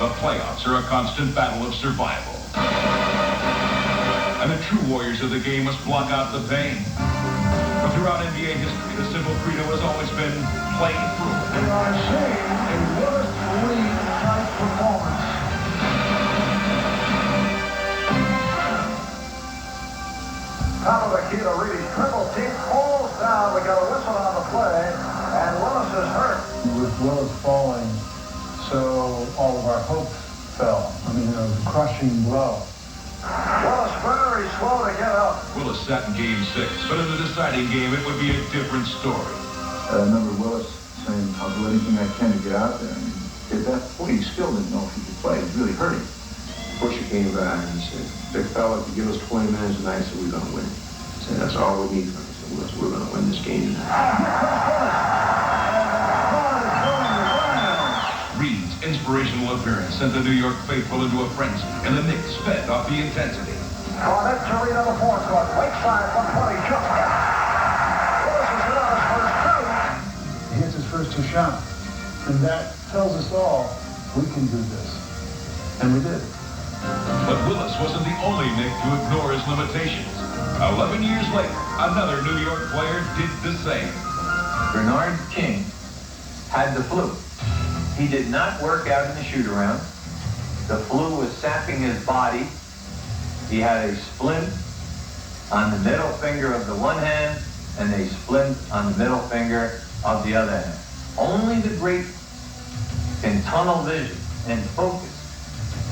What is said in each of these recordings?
The playoffs are a constant battle of survival. And the true warriors of the game must block out the pain. But throughout NBA history, the simple credo has always been play through it. We are seeing a Willis Reed-type performance. Top of the key to Reed's triple team falls down. We got a whistle on the play, and Willis is hurt. With Willis falling, so all of our hopes fell. I mean, it was a crushing blow. Willis very slow to get up. Willis sat in Game 6, but in the deciding game, it would be a different story. I remember Willis saying, I'll do anything I can to get out there. And at that point, he still didn't know if he could play. It was really hurting. Busher came back and he said, big fella, if you give us 20 minutes tonight, I said, we're going to win. I said, that's all we need from you. I said, Willis, we're going to win this game tonight. Reed's inspirational appearance sent the New York faithful into a frenzy, and the Knicks fed off the intensity. Cornet to Reed on the fourth court. Lakeside 120. Jump. Willis is hit on his first two. He hits his first two shots. And that tells us all we can do this. And we did. But Willis wasn't the only Knick to ignore his limitations. 11 years later, another New York player did the same. Bernard King had the flu. He did not work out in the shoot-around. The flu was sapping his body. He had a splint on the middle finger of the one hand and a splint on the middle finger of the other hand. Only the great can tunnel vision and focus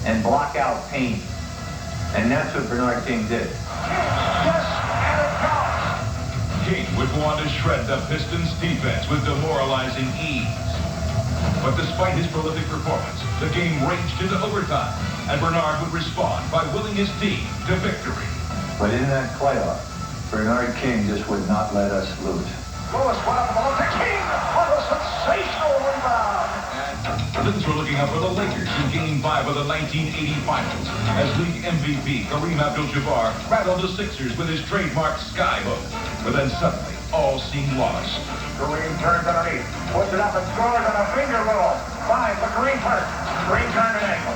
and block out pain. And that's what Bernard King did. Yes, and it counts. King would go on to shred the Pistons' defense with demoralizing ease. But despite his prolific performance, the game raged into overtime, and Bernard would respond by willing his team to victory. But in that playoff, Bernard King just would not let us lose. Willis went up the ball to King. What a sensational rebound. The Pistons were looking out for the Lakers in Game 5 of the 1980 Finals, as league MVP Kareem Abdul-Jabbar rattled the Sixers with his trademark skyhook. But then suddenly, all seemed lost. Kareem turns underneath, puts it up and scores on a finger roll. 5 for Kareem hurt. Kareem turned an ankle.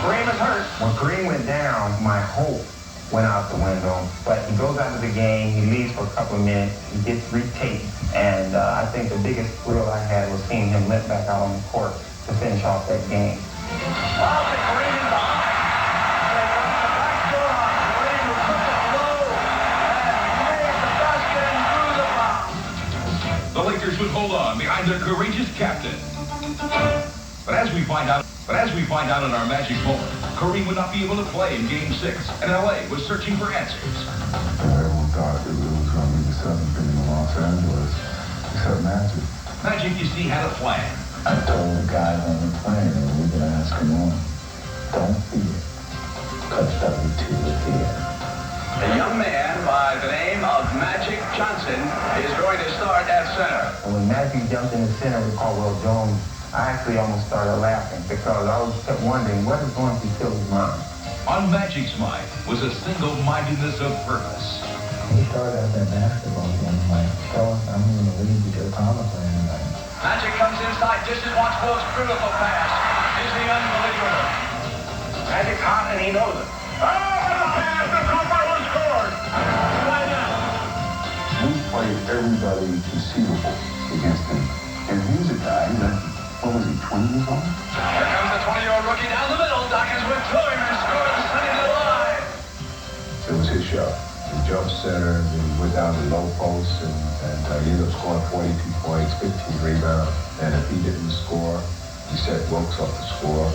Kareem is hurt. When Kareem went down, my hope went out the window. But he goes out of the game, he leaves for a couple of minutes, he gets retaped. And I think the biggest thrill I had was seeing him limp back out on the court to finish off that game. Kareem in behind. They run the back door on Kareem, who took the blow and made the basket and threw the foul. The Lakers would hold on behind their courageous captain. But as we find out in our magic moment, Kareem would not be able to play in Game 6, and LA was searching for answers. Everyone thought it was going to be the seventh thing in Los Angeles, except Magic. Magic, you see, had a plan. I told the guys on the plane that we were going to ask him on, don't fear, because W2 is here. A young man by the name of Magic Johnson is going to start at center. When Magic jumped in the center with Caldwell Jones, I actually almost started laughing because I was kept wondering what is going through Phil's mind. On Magic's mind was a single-mindedness of purpose. He started out that basketball game like, I'm in the league to get a power play tonight. Magic comes inside, dishes, watch Will's beautiful pass. Is the unbelievable. Magic hot, and he knows it. Oh, the pass! The Cooper was scored! Right now. We played everybody conceivable against him. And he's a guy that, what was he, 20 years old? Here comes the 20-year-old rookie down the middle. Dockers went through him and scored the center of the line. It was his shot. He jumped center, and he went down the low post, and he ended up scoring 42 points, 15 rebounds. And if he didn't score, he set Wilkes up to score.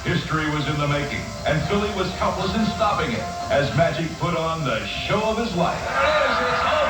History was in the making, and Philly was helpless in stopping it, as Magic put on the show of his life. There it is. It's over.